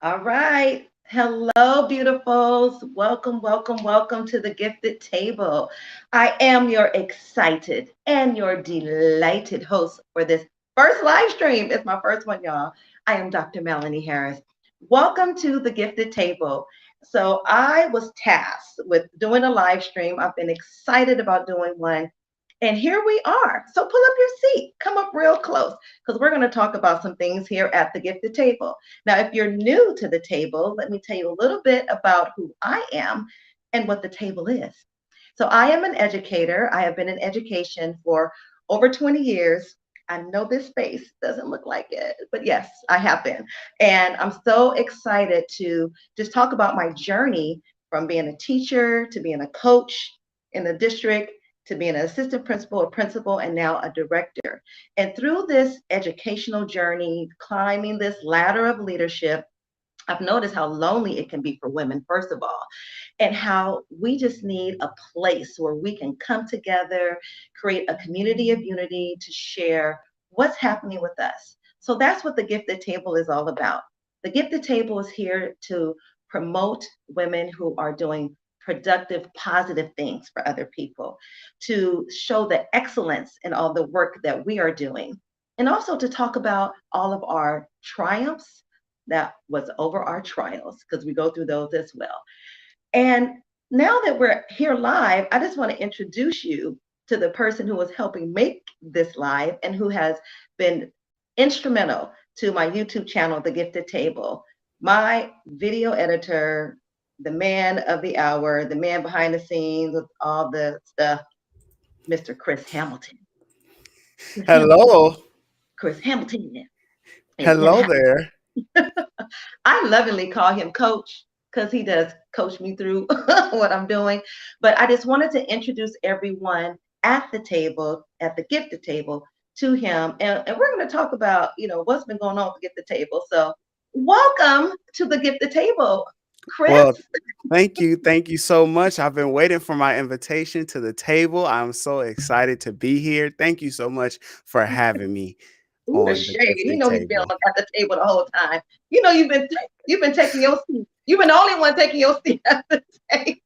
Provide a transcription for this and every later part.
All right. Hello, beautifuls. Welcome, welcome, welcome to the Gifted Table. I am your excited and your delighted host for this first live stream. It's my first one, y'all. I am Dr. Mallanie Harris. Welcome to the Gifted Table. So, I was tasked with doing a live stream. I've been excited about doing one. And here we are. So, pull up your seat, come up real close, because we're going to talk about some things here at the Gifted Table. Now, if you're new to the table, let me tell you a little bit about who I am and what the table is. So, I am an educator. I have been in education for over 20 years. I know this face doesn't look like it, but yes, I have been. And I'm so excited to just talk about my journey from being a teacher to being a coach in the district to being an assistant principal, a principal, and now a director. And through this educational journey, climbing this ladder of leadership, I've noticed how lonely it can be for women, first of all, and how we just need a place where we can come together, create a community of unity to share what's happening with us. So that's what the Gifted Table is all about. The Gifted Table is here to promote women who are doing productive, positive things for other people, to show the excellence in all the work that we are doing, and also to talk about all of our triumphs that was over our trials, because we go through those as well. And now that we're here live, I just want to introduce you to the person who was helping make this live and who has been instrumental to my YouTube channel, The Gifted Table, my video editor, the man of the hour, the man behind the scenes with all the stuff, Mr. Chris Hamilton. Chris Hamilton. Hello. Chris Hamilton is in the Hello house. there. I lovingly call him coach because he does coach me through what I'm doing. But I just wanted to introduce everyone at the table, at the gifted table, to him. And we're going to talk about, what's been going on at the gifted table. So welcome to the gifted table, Chris. Well, thank you. Thank you so much. I've been waiting for my invitation to the table. I'm so excited to be here. Thank you so much for having me Ooh, the on the shade. gifted He's been table. at the table the whole time. You've been taking your seat. You've been the only one taking your seat at the table.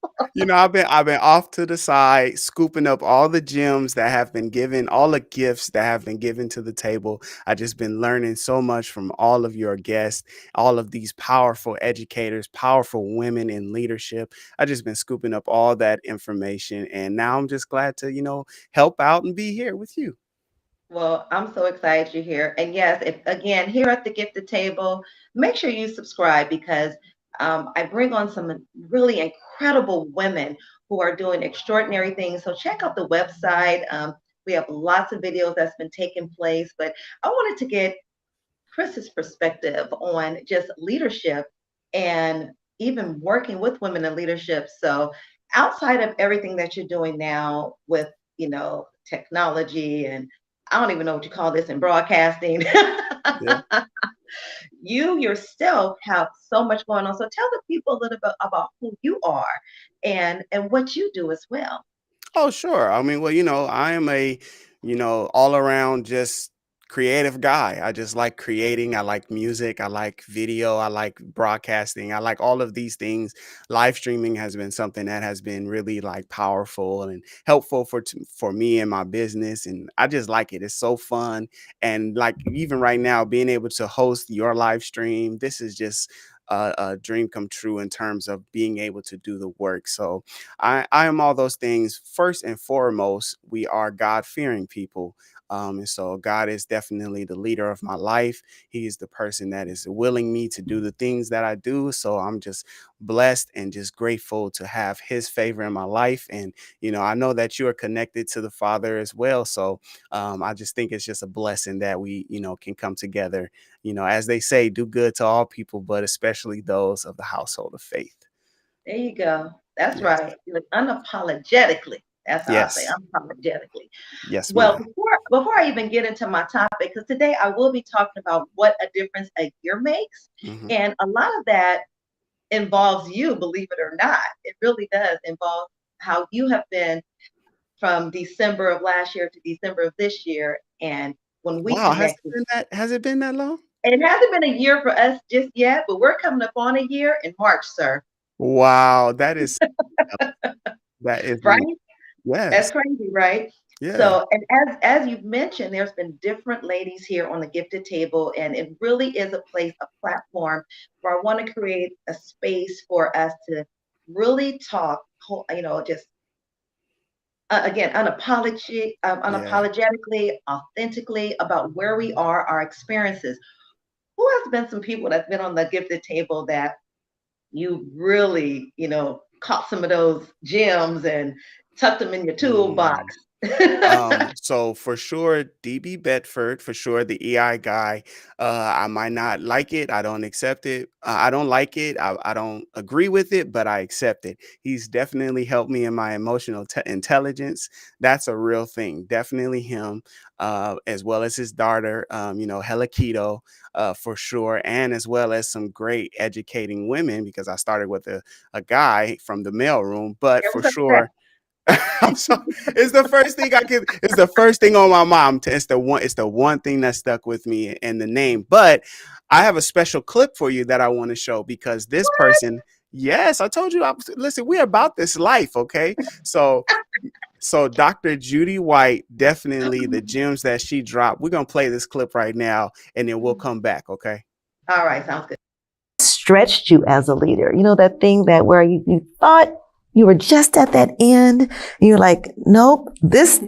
I've been off to the side, scooping up all the gems that have been given, all the gifts that have been given to the table. I just been learning so much from all of your guests, all of these powerful educators, powerful women in leadership. I just been scooping up all that information, and now I'm just glad to, help out and be here with you. Well, I'm so excited you're here. And yes, if again, here at the Gifted Table, make sure you subscribe because I bring on some really incredible women who are doing extraordinary things. So check out the website. We have lots of videos that's been taking place, but I wanted to get Chris's perspective on just leadership and even working with women in leadership. So outside of everything that you're doing now with, technology and I don't even know what you call this in broadcasting. Yeah. You yourself have so much going on. So tell the people a little bit about who you are and what you do as well. Oh, sure. I mean, well, I am a, all around just creative guy. I just like creating. I like music. I like video. I like broadcasting. I like all of these things. Live streaming has been something that has been really like powerful and helpful for me and my business. And I just like it. It's so fun. And like even right now, being able to host your live stream, this is just a dream come true in terms of being able to do the work. So I am all those things. First and foremost, we are God fearing people. And so God is definitely the leader of my life. He is the person that is willing me to do the things that I do. So I'm just blessed and just grateful to have his favor in my life. And, I know that you are connected to the Father as well. So I just think it's just a blessing that we, can come together, as they say, do good to all people, but especially those of the household of faith. There you go. That's Yes. right. Like unapologetically. That's how I say Yes. unapologetically. Yes, Well, ma'am. before I even get into my topic, because today I will be talking about what a difference a year makes. Mhm. And a lot of that involves you, believe it or not. It really does involve how you have been from December of last year to December of this year. And when we Wow, has it connected, been that long? It hasn't been a year for us just yet, but we're coming up on a year in March, sir. Wow, that is Right? That's yes, crazy, right? yeah, So, and as you've mentioned, there's been different ladies here on the gifted table, and it really is a place, a platform where I want to create a space for us to really talk, just again, yeah. unapologetically, authentically about where we are, our experiences. Who has been some people that's been on the gifted table that you really, caught some of those gems and tucked them in your Mm. toolbox? So for sure, DB Bedford, for sure, the EI guy. I might not like it. I don't accept it. I don't like it. I don't agree with it, but I accept it. He's definitely helped me in my emotional intelligence. That's a real thing. Definitely him, as well as his daughter, Hella Keto, for sure, and as well as some great educating women because I started with a guy from the mailroom, but There for was a that. sure. I'm sorry. It's the first thing I can. It's the first thing on my mind. It's the one. It's the one thing that stuck with me in the name. But I have a special clip for you that I want to show because this person. Yes, I told you. Listen, we're about this life, okay? So, Dr. Judy White, definitely the gems that she dropped. We're gonna play this clip right now, and then we'll come back, okay? All right, sounds good. Stretched you as a leader? You know, that thing that where you thought you were just at that end. And you're like, nope, this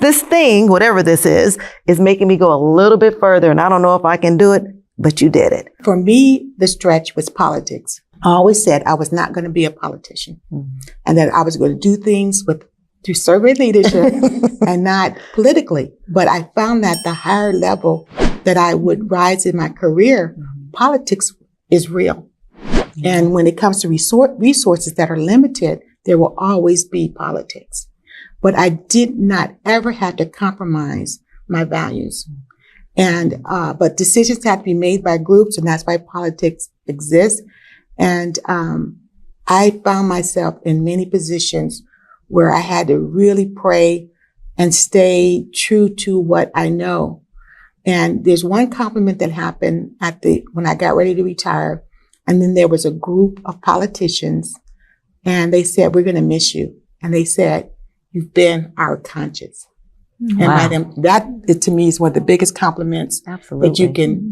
thing, whatever this is making me go a little bit further. And I don't know if I can do it, but you did it. For me, the stretch was politics. I always said I was not going to be a politician and that I was going to do things through servant leadership and not politically. But I found that the higher level that I would rise in my career, politics is real. And when it comes to resources that are limited, there will always be politics. But I did not ever have to compromise my values. And, but decisions have to be made by groups, and that's why politics exists. And, I found myself in many positions where I had to really pray and stay true to what I know. And there's one compliment that happened when I got ready to retire. And then there was a group of politicians and they said, we're going to miss you. And they said, you've been our conscience. Wow. And that to me is one of the biggest compliments Absolutely. that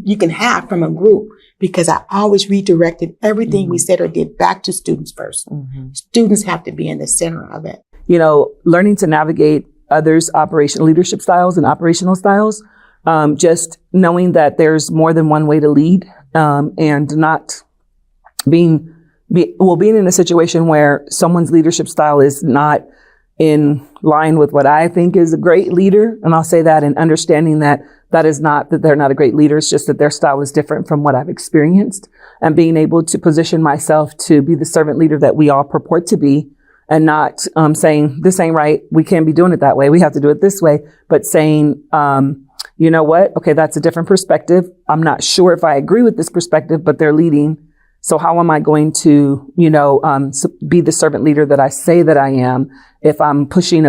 you can have from a group, because I always redirected everything we said or did back to students first. Students have to be in the center of it. Learning to navigate others' operational leadership styles and operational styles, just knowing that there's more than one way to lead, and not being in a situation where someone's leadership style is not in line with what I think is a great leader. And I'll say that, and understanding that is not that they're not a great leader. It's just that their style is different from what I've experienced, and being able to position myself to be the servant leader that we all purport to be, and not saying this ain't right. We can't be doing it that way. We have to do it this way. But saying, you know what? Okay, that's a different perspective. I'm not sure if I agree with this perspective, but they're leading. So how am I going to, be the servant leader that I say that I am if I'm pushing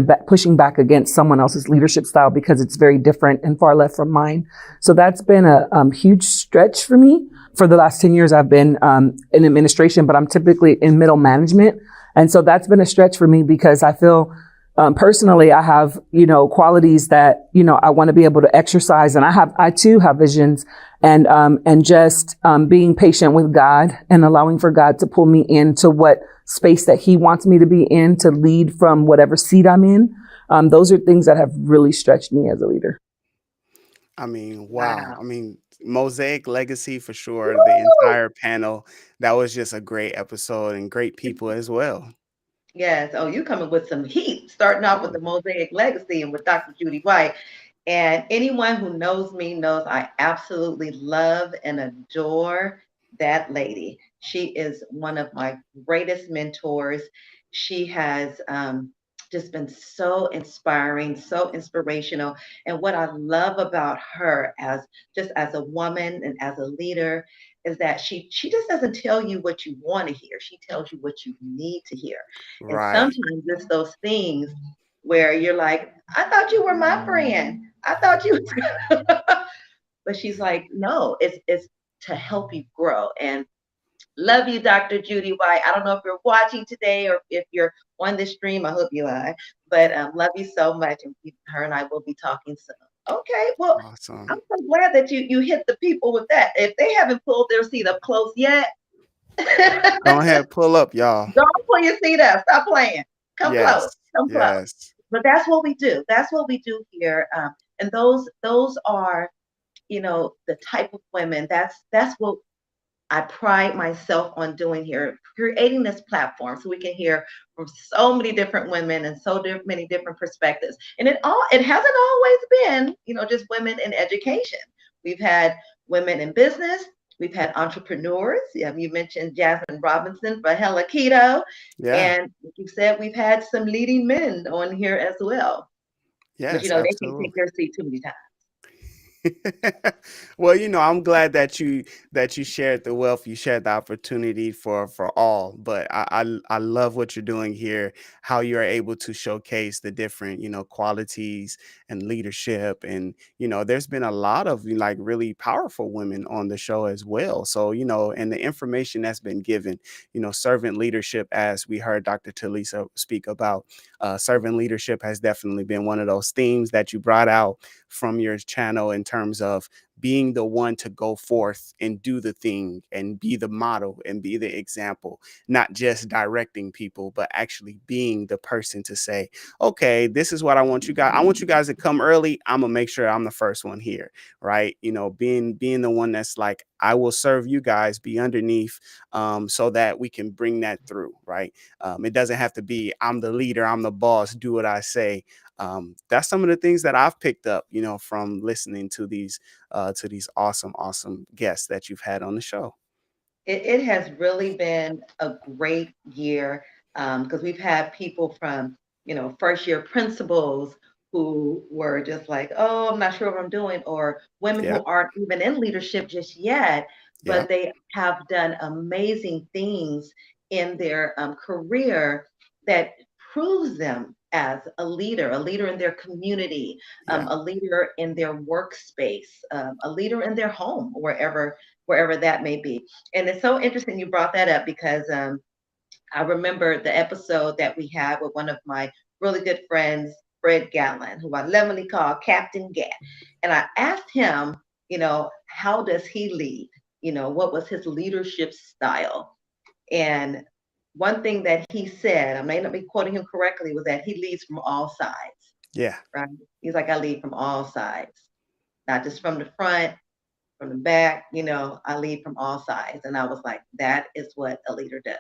back against someone else's leadership style because it's very different and far left from mine? So that's been a huge stretch for me. For the last 10 years, I've been in administration, but I'm typically in middle management. And so that's been a stretch for me because I feel personally, I have, qualities that, I want to be able to exercise. And I too have visions, and just, being patient with God and allowing for God to pull me into what space that he wants me to be in to lead from whatever seat I'm in. Those are things that have really stretched me as a leader. I mean, wow. Wow. I mean, Mosaic Legacy for sure. The entire panel. That was just a great episode and great people as well. Yes. Oh, you coming with some heat, starting off with Oh, the Mosaic Legacy and with Dr. Judy White. And anyone who knows me knows I absolutely love and adore that lady. She is one of my greatest mentors. She has just been so inspiring, so inspirational. And what I love about her as just as a woman and as a leader is that she just doesn't tell you what you want to hear. She tells you what you need to hear. And right. sometimes it's those things where you're like, I thought you were my friend. I thought you But she's like, no, it's to help you grow. And love you, Dr. Judy White. I don't know if you're watching today or if you're on this stream. I hope you are. But love you so much. And her and I will be talking soon. Okay. Well, I'm Awesome. so glad that you hit the people with that. If they haven't pulled their seat up close yet, Go ahead, pull up, y'all. don't pull your seat up. Stop playing. Come close. Yes. Come close. Yes. But that's what we do. That's what we do here. And those are, the type of women. That's what I pride myself on doing here, creating this platform so we can hear from so many different women and many different perspectives. And it hasn't always been, just women in education. We've had women in business. We've had entrepreneurs. Yeah, you mentioned Jasmine Robinson for Hella Keto. Yeah. And like you said, we've had some leading men on here as well. But Yes, they can't take absolutely. their seat too many times. Well, I'm glad that you shared the wealth, you shared the opportunity for all. But I love what you're doing here, how you are able to showcase the different qualities and leadership, and there's been a lot of like really powerful women on the show as well. So and the information that's been given, servant leadership, as we heard Dr. Talisa speak about, servant leadership has definitely been one of those themes that you brought out from your channel in terms of being the one to go forth and do the thing and be the model and be the example, not just directing people, but actually being the person to say, okay, this is what I want you guys. I want you guys to come early. I'm gonna make sure I'm the first one here, right? Being the one that's like, I will serve you guys, be underneath, so that we can bring that through, right? It doesn't have to be, I'm the leader, I'm the boss, do what I say. That's some of the things that I've picked up, from listening to these awesome, awesome guests that you've had on the show. It has really been a great year because we've had people from, first year principals who were just like, oh, I'm not sure what I'm doing, or women who Yeah, aren't even in leadership just yet, yeah, but they have done amazing things in their career that proves them as a leader in their community, yeah. a leader in their workspace, a leader in their home, wherever that may be. And it's so interesting you brought that up because I remember the episode that we had with one of my really good friends, Fred Gallen, who I lovingly call Captain Gat. And I asked him, how does he lead? What was his leadership style? And one thing that he said, I may not be quoting him correctly, was that he leads from all sides, Yeah. right? He's like, I lead from all sides, not just from the front, from the back, I lead from all sides. And I was like, that is what a leader does.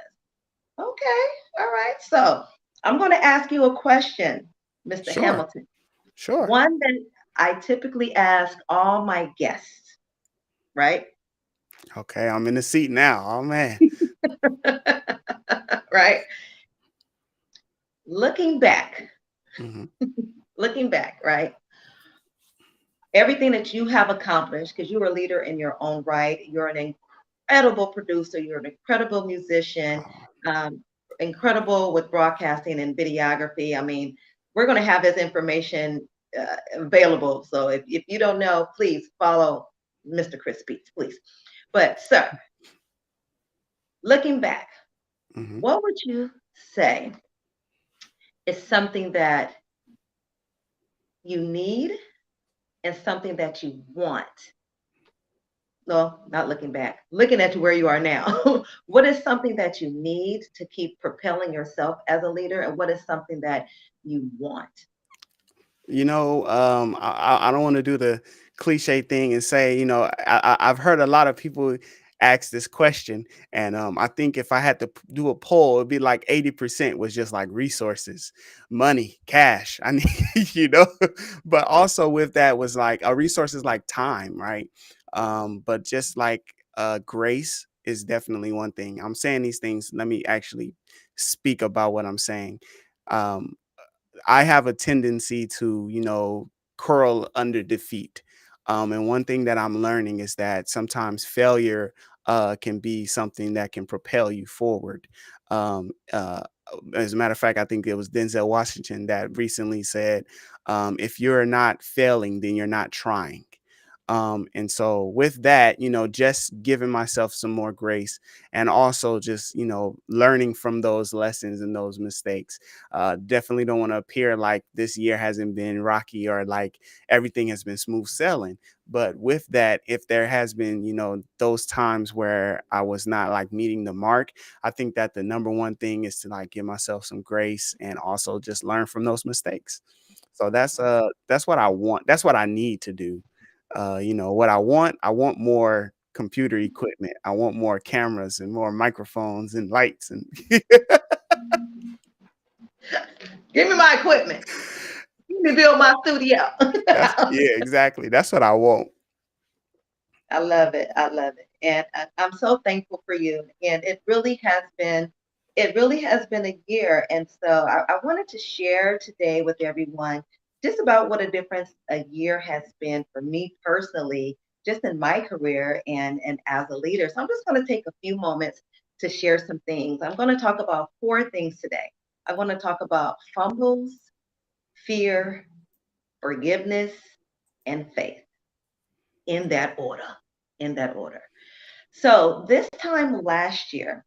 Okay. All right. So I'm going to ask you a question, Mr. Sure. Hamilton. Sure. One that I typically ask all my guests, right? Okay, I'm in the seat now. Oh man. Right. Looking back, Hmm. looking back, right? Everything that you have accomplished, because you're a leader in your own right. You're an incredible producer. You're an incredible musician, Oh, um, incredible with broadcasting and videography. I mean, we're going to have this information available. So if you don't know, please follow Mr. Chris Speaks, please. But, sir, looking back, hmm. what would you say is something that you need and something that you want? No, not looking back, looking at where you are now. What is something that you need to keep propelling yourself as a leader, and what is something that you want? I don't want to do the cliche thing and say, I've heard a lot of people ask this question, and I think if I had to do a poll, it'd be like 80% was just like resources, money, cash. I need, but also with that was like resources like time, right? But just like grace is definitely one thing. I'm saying these things. Let me actually speak about what I'm saying. Um, I have a tendency to, curl under defeat. And one thing that I'm learning is that sometimes failure can be something that can propel you forward. Um, uh, as a matter of fact, I think it was Denzel Washington that recently said, if you're not failing, then you're not trying. And so with that, just giving myself some more grace, and also just, learning from those lessons and those mistakes. Definitely don't want to appear like this year hasn't been rocky or like everything has been smooth sailing. But with that, if there has been, those times where I was not like meeting the mark, I think that the number one thing is to like give myself some grace and also just learn from those mistakes. So that's what I want. That's what I need to do. What I want more computer equipment. I want more cameras and more microphones and lights and Give me my equipment. Let me build my studio. that's yeah, exactly. That's what I want. I love it. I love it. And I'm so thankful for you. And it really has been a year. And so I wanted to share today with everyone just about what a difference a year has been for me personally, just in my career and as a leader. So I'm just going to take a few moments to share some things. I'm going to talk about four things today. I want to talk about fumbles, fear, forgiveness, and faith in that order. In that order. So this time last year,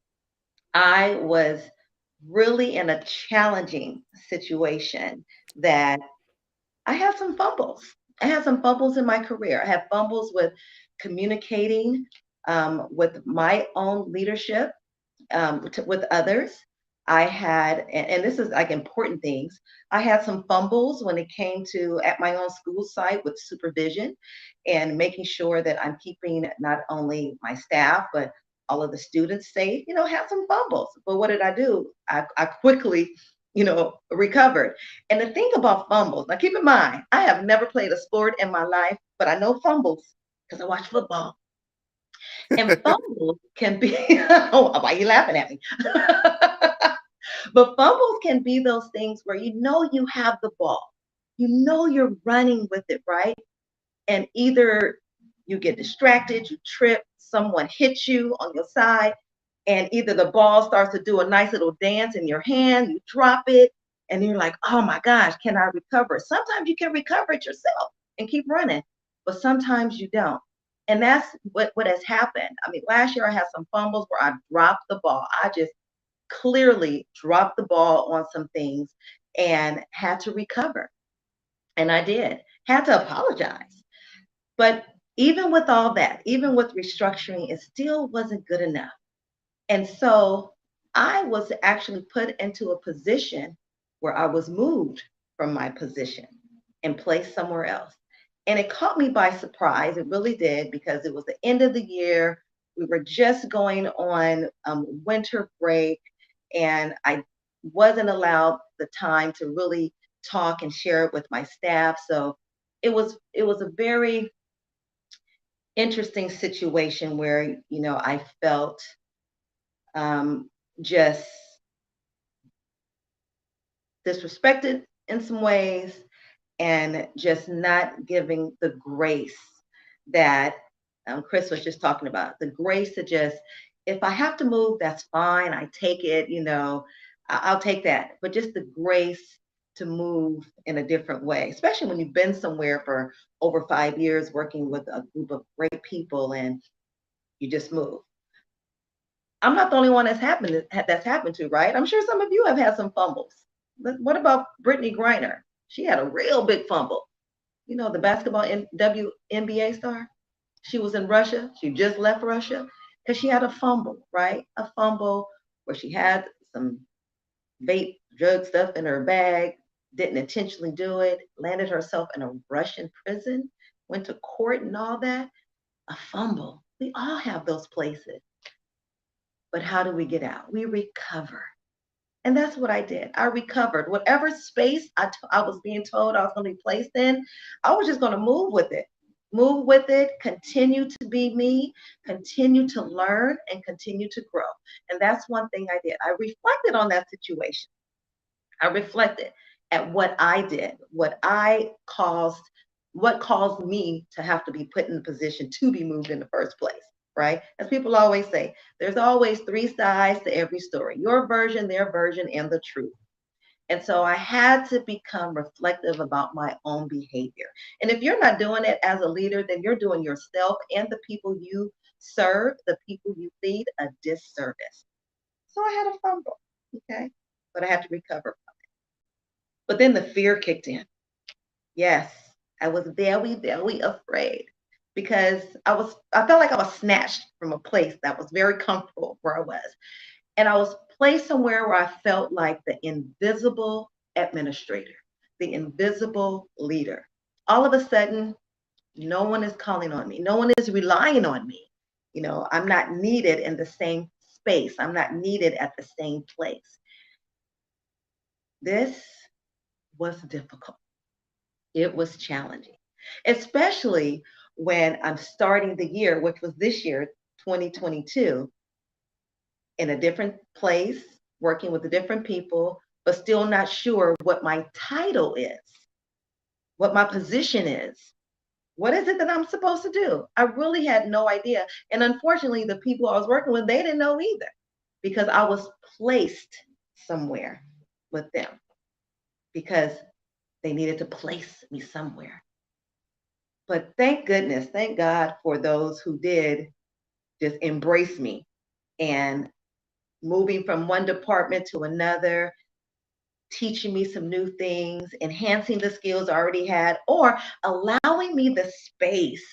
I was really in a challenging situation that I had some fumbles. I had some fumbles in my career. I had fumbles with communicating with my own leadership with others. I had, and this is like important things, I had some fumbles when it came to at my own school site with supervision and making sure that I'm keeping not only my staff, but all of the students safe, had some fumbles. But what did I do? I quickly, recovered. And the thing about fumbles, now keep in mind, I have never played a sport in my life, but I know fumbles because I watch football. And fumbles can be, oh, why are you laughing at me? But fumbles can be those things where you have the ball, you're running with it, right? And either you get distracted, you trip, someone hits you on your side, and either the ball starts to do a nice little dance in your hand, you drop it, and you're like, oh my gosh, can I recover? Sometimes you can recover it yourself and keep running, but sometimes you don't. And that's what has happened. I mean, last year I had some fumbles where I dropped the ball. I just clearly dropped the ball on some things and had to recover. And I did, had to apologize. But even with all that, even with restructuring, it still wasn't good enough. And so I was actually put into a position where I was moved from my position and placed somewhere else. And it caught me by surprise. It really did, because it was the end of the year. We were just going on winter break, and I wasn't allowed the time to really talk and share it with my staff. So it was a very interesting situation where I felt just disrespected in some ways and just not giving the grace that Chris was just talking about. The grace to just, if I have to move, that's fine. I take it, I'll take that. But just the grace to move in a different way, especially when you've been somewhere for over 5 years working with a group of great people and you just move. I'm not the only one that's happened to, right? I'm sure some of you have had some fumbles. What about Brittany Griner? She had a real big fumble. The basketball WNBA star. She was in Russia. She just left Russia because she had a fumble, right? A fumble where she had some vape drug stuff in her bag, didn't intentionally do it, landed herself in a Russian prison, went to court and all that. A fumble. We all have those places. But how do we get out? We recover. And that's what I did. I recovered. Whatever space I was being told I was going to be placed in, I was just going to move with it. Move with it, continue to be me, continue to learn, and continue to grow. And that's one thing I did. I reflected on that situation. I reflected at what I did, what caused me to have to be put in the position to be moved in the first place, right? As people always say, there's always three sides to every story: your version, their version, and the truth. And so I had to become reflective about my own behavior. And if you're not doing it as a leader, then you're doing yourself and the people you serve, the people you lead, a disservice. So I had a fumble, okay? But I had to recover. But then the fear kicked in. Yes, I was very, very afraid because I felt like I was snatched from a place that was very comfortable where I was. And I was placed somewhere where I felt like the invisible administrator, the invisible leader. All of a sudden, no one is calling on me. No one is relying on me. I'm not needed in the same space. I'm not needed at the same place. This was difficult. It was challenging, especially when I'm starting the year, which was this year, 2022, in a different place, working with the different people, but still not sure what my title is, what my position is. What is it that I'm supposed to do? I really had no idea. And unfortunately, the people I was working with, they didn't know either because I was placed somewhere with them because they needed to place me somewhere. But thank goodness, thank God for those who did just embrace me and moving from one department to another, teaching me some new things, enhancing the skills I already had, or allowing me the space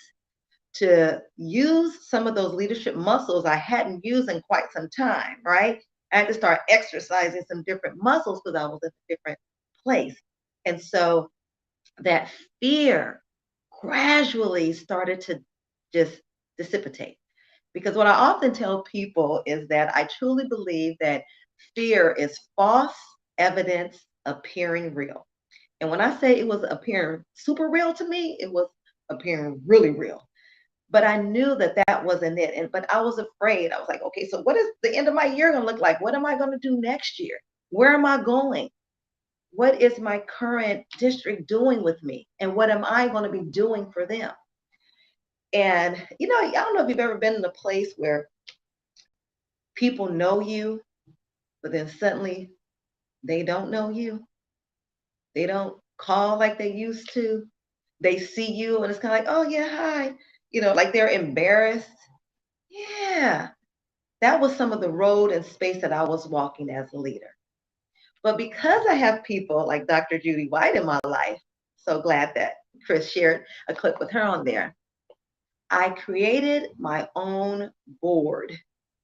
to use some of those leadership muscles I hadn't used in quite some time, right? I had to start exercising some different muscles because I was in a different place. And so that fear gradually started to just dissipate. Because what I often tell people is that I truly believe that fear is false evidence appearing real. And when I say it was appearing super real to me, it was appearing really real. But I knew that that wasn't it. But I was afraid. I was like, okay, so what is the end of my year going to look like? What am I going to do next year? Where am I going? What is my current district doing with me? And what am I going to be doing for them? And, I don't know if you've ever been in a place where people know you, but then suddenly they don't know you. They don't call like they used to. They see you and it's kind of like, oh, yeah, hi. Like they're embarrassed. Yeah, that was some of the road and space that I was walking as a leader. But because I have people like Dr. Judy White in my life, so glad that Chris shared a clip with her on there. I created my own board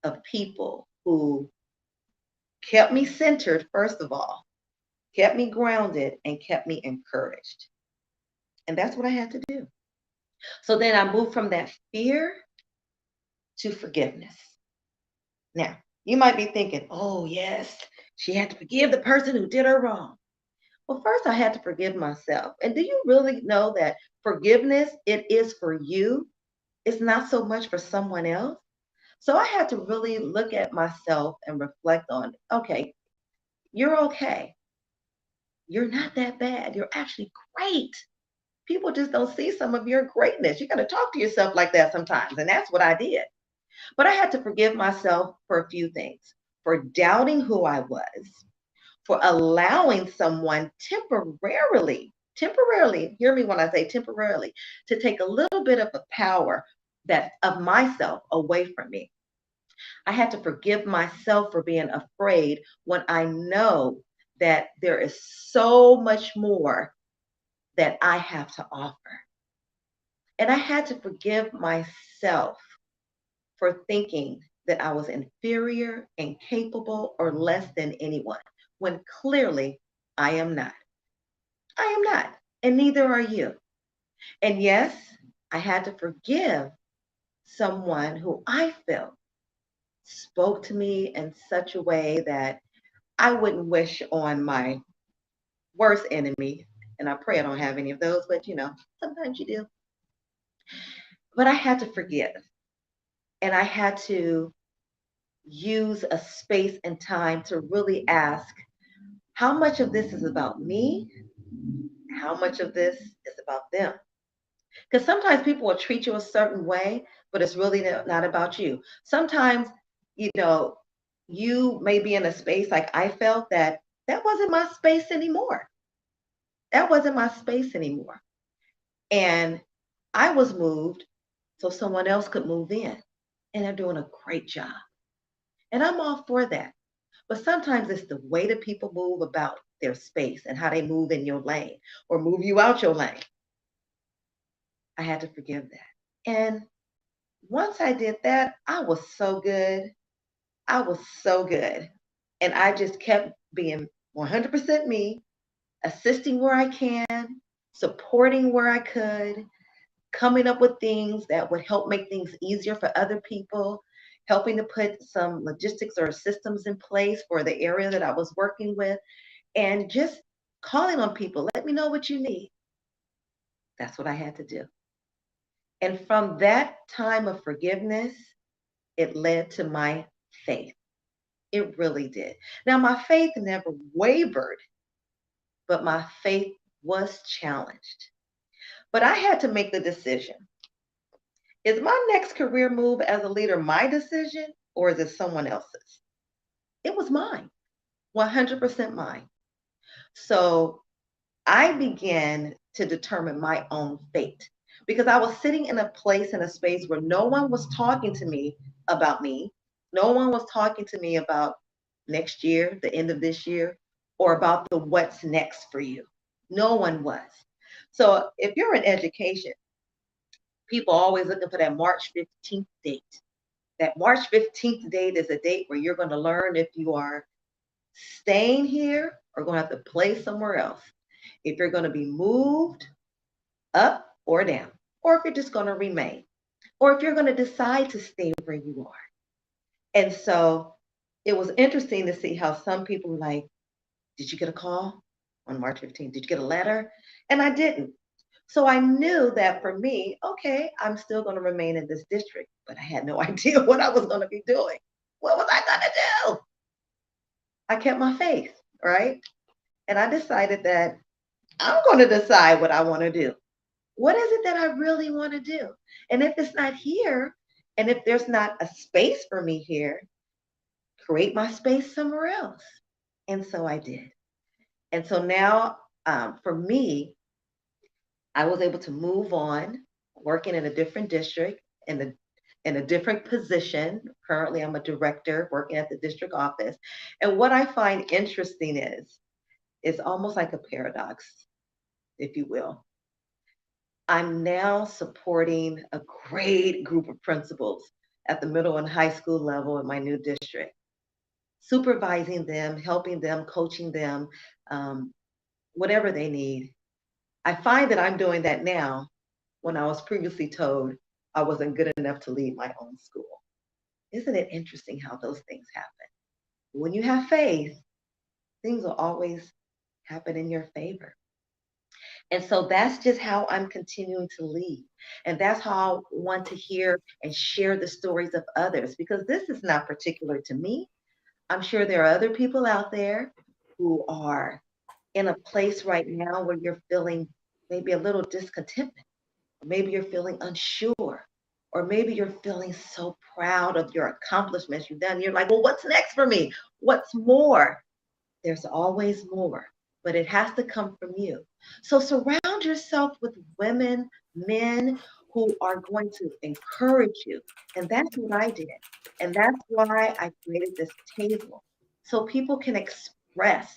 of people who kept me centered, first of all, kept me grounded, and kept me encouraged. And that's what I had to do. So then I moved from that fear to forgiveness. Now, you might be thinking, oh, yes, she had to forgive the person who did her wrong. Well, first I had to forgive myself. And do you really know that forgiveness, it is for you? It's not so much for someone else. So I had to really look at myself and reflect on, okay, you're okay. You're not that bad. You're actually great. People just don't see some of your greatness. You got to talk to yourself like that sometimes. And that's what I did. But I had to forgive myself for a few things, for doubting who I was, for allowing someone temporarily, hear me when I say temporarily, to take a little bit of the power that of myself away from me. I had to forgive myself for being afraid when I know that there is so much more that I have to offer. And I had to forgive myself for thinking that I was inferior, incapable, or less than anyone, when clearly I am not. I am not, and neither are you. And yes, I had to forgive someone who I felt spoke to me in such a way that I wouldn't wish on my worst enemy. And I pray I don't have any of those, but sometimes you do. But I had to forgive. And I had to use a space and time to really ask how much of this is about me? How much of this is about them? Because sometimes people will treat you a certain way, but it's really not about you. Sometimes, you know, you may be in a space like I felt that that wasn't my space anymore. That wasn't my space anymore. And I was moved so someone else could move in. And they're doing a great job. And I'm all for that. But sometimes it's the way that people move about their space and how they move in your lane or move you out your lane. I had to forgive that. And once I did that, I was so good. I was so good. And I just kept being 100% me, assisting where I can, supporting where I could, coming up with things that would help make things easier for other people, helping to put some logistics or systems in place for the area that I was working with, and just calling on people, let me know what you need. That's what I had to do. And from that time of forgiveness, it led to my faith. It really did. Now, my faith never wavered, but my faith was challenged. But I had to make the decision. Is my next career move as a leader my decision or is it someone else's? It was mine, 100% mine. So I began to determine my own fate because I was sitting in a place, in a space where no one was talking to me about me. No one was talking to me about next year, the end of this year, or about the what's next for you. No one was. So if you're in education, people are always looking for that March 15th date. That March 15th date is a date where you're going to learn if you are staying here or going to have to play somewhere else. If you're going to be moved up or down, or if you're just going to remain, or if you're going to decide to stay where you are. And so it was interesting to see how some people were like, did you get a call on March 15th? Did you get a letter? And I didn't. So I knew that for me, okay, I'm still going to remain in this district, but I had no idea what I was going to be doing. What was I going to do? I kept my faith, right? And I decided that I'm going to decide what I want to do. What is it that I really want to do? And if it's not here, and if there's not a space for me here, create my space somewhere else. And so I did. And so now, for me, I was able to move on, working in a different district, in a different position. Currently, I'm a director working at the district office. And what I find interesting is, it's almost like a paradox, if you will. I'm now supporting a great group of principals at the middle and high school level in my new district, supervising them, helping them, coaching them, whatever they need. I find that I'm doing that now when I was previously told I wasn't good enough to lead my own school. Isn't it interesting how those things happen? When you have faith, things will always happen in your favor. And so that's just how I'm continuing to lead. And that's how I want to hear and share the stories of others because this is not particular to me. I'm sure there are other people out there who are in a place right now where you're feeling maybe a little discontentment, or maybe you're feeling unsure, or maybe you're feeling so proud of your accomplishments you've done. You're like, well, what's next for me? What's more? There's always more, but it has to come from you. So surround yourself with women, men who are going to encourage you. And that's what I did. And that's why I created this table so people can express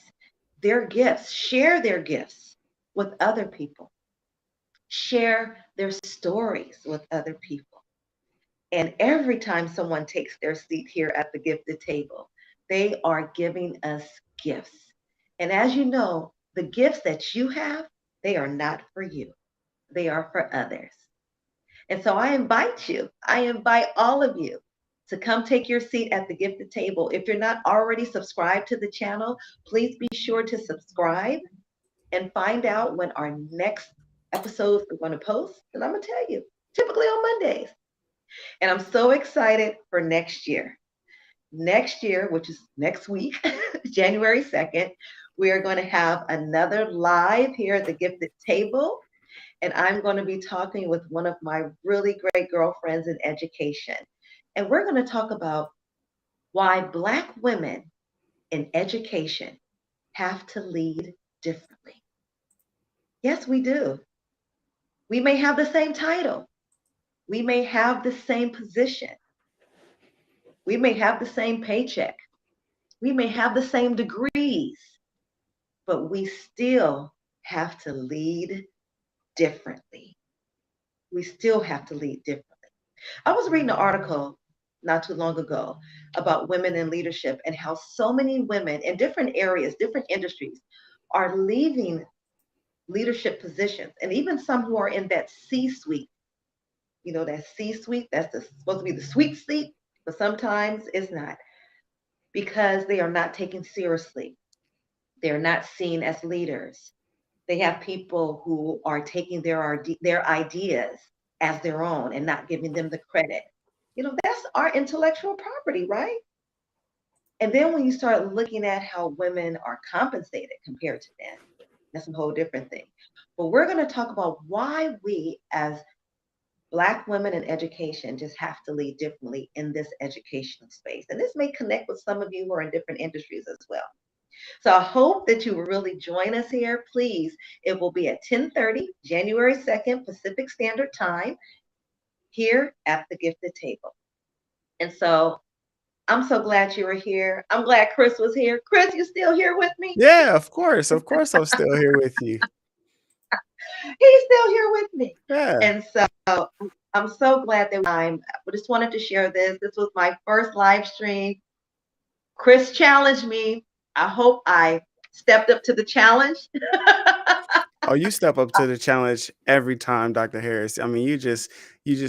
their gifts, share their gifts with other people, share their stories with other people. And every time someone takes their seat here at the gifted table, they are giving us gifts. And as you know, the gifts that you have, they are not for you, they are for others. And so I invite all of you to come take your seat at the gifted table. If you're not already subscribed to the channel, please be sure to subscribe and find out when our next episodes are going to post. And I'm going to tell you, typically on Mondays. And I'm so excited for next year. Next year, which is next week, January 2nd, we are going to have another live here at the Gifted Table. And I'm going to be talking with one of my really great girlfriends in education. And we're going to talk about why Black women in education have to lead differently. Yes, we do. We may have the same title. We may have the same position. We may have the same paycheck. We may have the same degrees, but we still have to lead differently. We still have to lead differently. I was reading an article not too long ago about women in leadership and how so many women in different areas, different industries, are leaving leadership positions, and even some who are in that C suite. You know, that C suite, that's supposed to be the sweet seat, but sometimes it's not because they are not taken seriously. They're not seen as leaders. They have people who are taking their ideas as their own and not giving them the credit. You know, that's our intellectual property, right? And then when you start looking at how women are compensated compared to men, that's a whole different thing. But we're going to talk about why we as Black women in education just have to lead differently in this educational space. And this may connect with some of you who are in different industries as well. So I hope that you will really join us here. Please, it will be at 10:30, January 2nd, Pacific Standard Time, here at the Gifted Table. And so I'm so glad you were here. I'm glad Chris was here. Chris, you still here with me? Yeah, of course. Of course I'm still here with you. He's still here with me. Yeah. And so I'm so glad that I just wanted to share this. This was my first live stream. Chris challenged me. I hope I stepped up to the challenge. Oh, you step up to the challenge every time, Dr. Harris. I mean, you just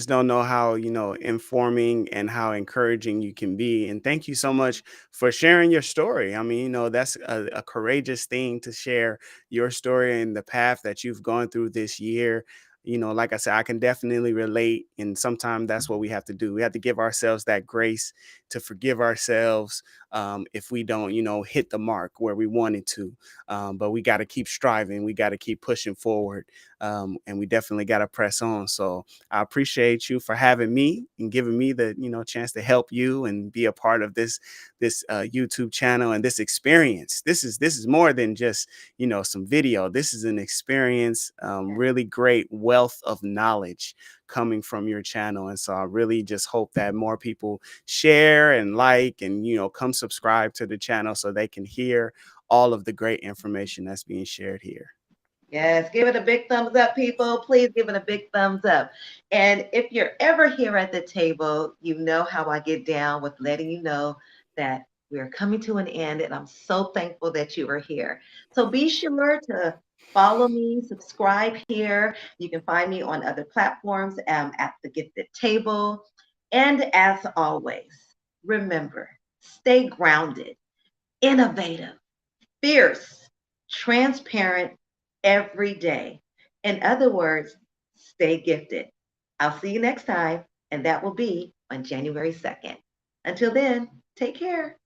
don't know how, informing and how encouraging you can be. And thank you so much for sharing your story. I mean, that's a courageous thing to share your story and the path that you've gone through this year. Like I said, I can definitely relate. And sometimes that's what we have to do. We have to give ourselves that grace to forgive ourselves if we don't, hit the mark where we wanted to. But we got to keep striving. We got to keep pushing forward. And we definitely got to press on. So I appreciate you for having me and giving me the, chance to help you and be a part of this YouTube channel and this experience. This is more than just, some video. This is an experience, really great wealth of knowledge coming from your channel. And so I really just hope that more people share and like and, come subscribe to the channel so they can hear all of the great information that's being shared here. Yes, give it a big thumbs up, people. Please give it a big thumbs up. And if you're ever here at the table, you know how I get down with letting you know that we're coming to an end. And I'm so thankful that you are here. So be sure to follow me, subscribe here. You can find me on other platforms at the Gifted Table. And as always, remember, stay grounded, innovative, fierce, transparent every day. In other words, stay gifted. I'll see you next time, and that will be on January 2nd. Until then, take care.